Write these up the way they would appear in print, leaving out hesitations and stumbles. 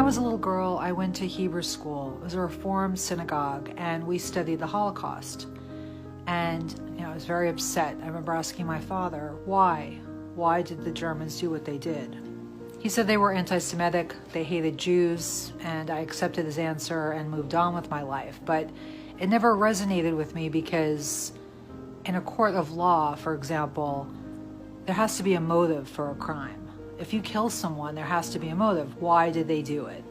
I was a little girl, I went to Hebrew school. It was a Reformed synagogue, and we studied the Holocaust. And I was very upset. I remember asking my father, why? Why did the Germans do what they did? He said they were anti-Semitic, they hated Jews, and I accepted his answer and moved on with my life. But it never resonated with me because in a court of law, for example, there has to be a motive for a crime. If you kill someone, there has to be a motive. Why did they do it?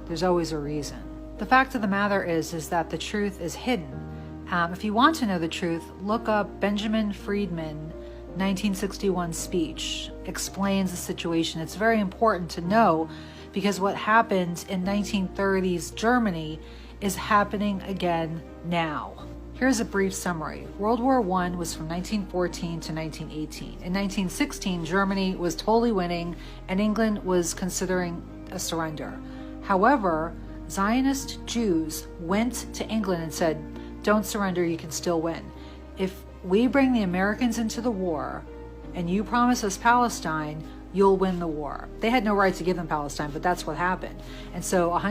There's always a reason. The fact of the matter is that the truth is hidden. If you want to know the truth, look up Benjamin Friedman 1961 speech. Explains the situation. It's very important to know because what happened in 1930s Germany is happening again now. Here's a brief summary. World War I was from 1914 to 1918. In 1916, Germany was totally winning and England was considering a surrender. However, Zionist Jews went to England and said, don't surrender, you can still win. If we bring the Americans into the war and you promise us Palestine, you'll win the war. They had no right to give them Palestine, but that's what happened. And so over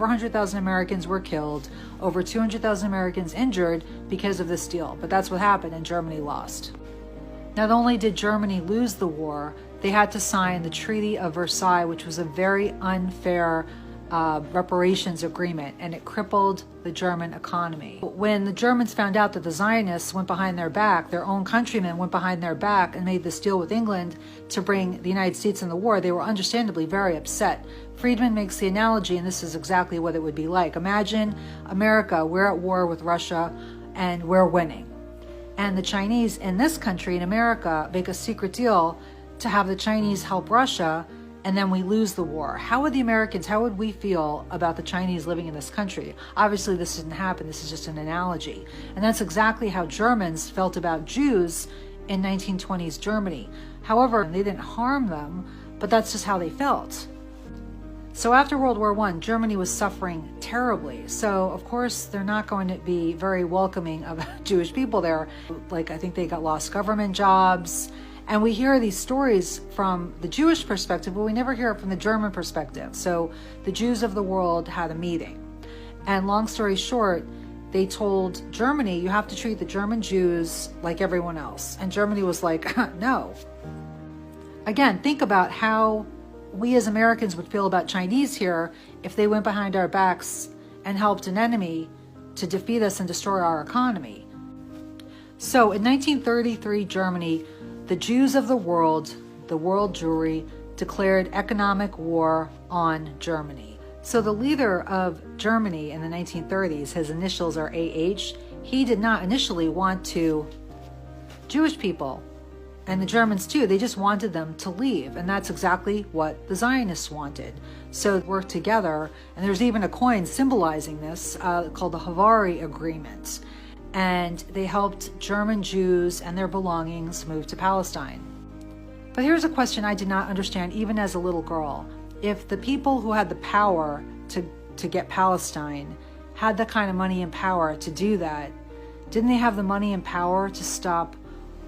100,000 Americans were killed, over 200,000 Americans injured because of this deal. But that's what happened, and Germany lost. Not only did Germany lose the war, they had to sign the Treaty of Versailles, which was a very unfair reparations agreement, and it crippled the German economy. When the Germans found out that the Zionists went behind their back, their own countrymen went behind their back and made this deal with England to bring the United States in the war, they were understandably very upset. Friedman makes the analogy, and this is exactly what it would be like. Imagine America, we're at war with Russia and we're winning. And the Chinese in this country, in America, make a secret deal to have the Chinese help Russia, and then we lose the war. How would the Americans, how would we feel about the Chinese living in this country? Obviously, this didn't happen. This is just an analogy. And that's exactly how Germans felt about Jews in 1920s Germany. However, they didn't harm them, but that's just how they felt. So after World War I, Germany was suffering terribly. So, of course, they're not going to be very welcoming of Jewish people there. Like, I think they got lost government jobs. And we hear these stories from the Jewish perspective, but we never hear it from the German perspective. So the Jews of the world had a meeting. And long story short, they told Germany, you have to treat the German Jews like everyone else. And Germany was like, no. Again, think about how we as Americans would feel about Chinese here if they went behind our backs and helped an enemy to defeat us and destroy our economy. So in 1933, Germany, the Jews of the world Jewry, declared economic war on Germany. So the leader of Germany in the 1930s, his initials are AH, he did not initially want to Jewish people, and the Germans too, they just wanted them to leave, and that's exactly what the Zionists wanted. So they worked together, and there's even a coin symbolizing this called the Havari Agreement. And they helped German Jews and their belongings move to Palestine. But here's a question I did not understand even as a little girl. If the people who had the power to get Palestine had the kind of money and power to do that, didn't they have the money and power to stop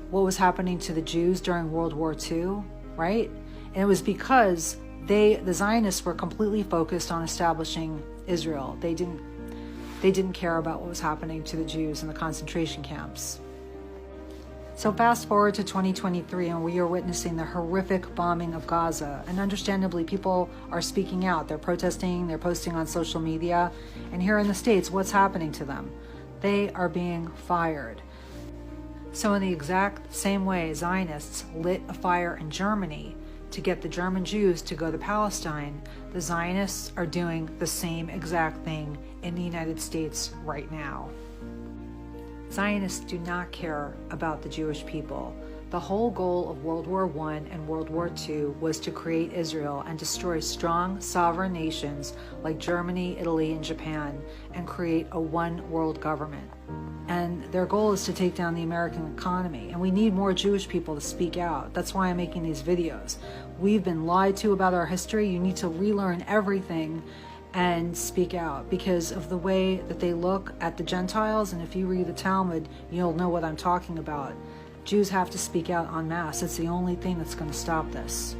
what was happening to the Jews during World War II, right? And it was because the Zionists were completely focused on establishing Israel. They didn't care about what was happening to the Jews in the concentration camps. So fast forward to 2023, and we are witnessing the horrific bombing of Gaza. And understandably, people are speaking out. They're protesting, they're posting on social media. And here in the States, what's happening to them? They are being fired. So in the exact same way Zionists lit a fire in Germany to get the German Jews to go to Palestine, the Zionists are doing the same exact thing in the United States right now. Zionists do not care about the Jewish people. The whole goal of World War I and World War II was to create Israel and destroy strong sovereign nations like Germany, Italy, and Japan, and create a one world government. And their goal is to take down the American economy. And we need more Jewish people to speak out. That's why I'm making these videos. We've been lied to about our history. You need to relearn everything and speak out because of the way that they look at the Gentiles. And if you read the Talmud, you'll know what I'm talking about. Jews have to speak out en masse. It's the only thing that's going to stop this.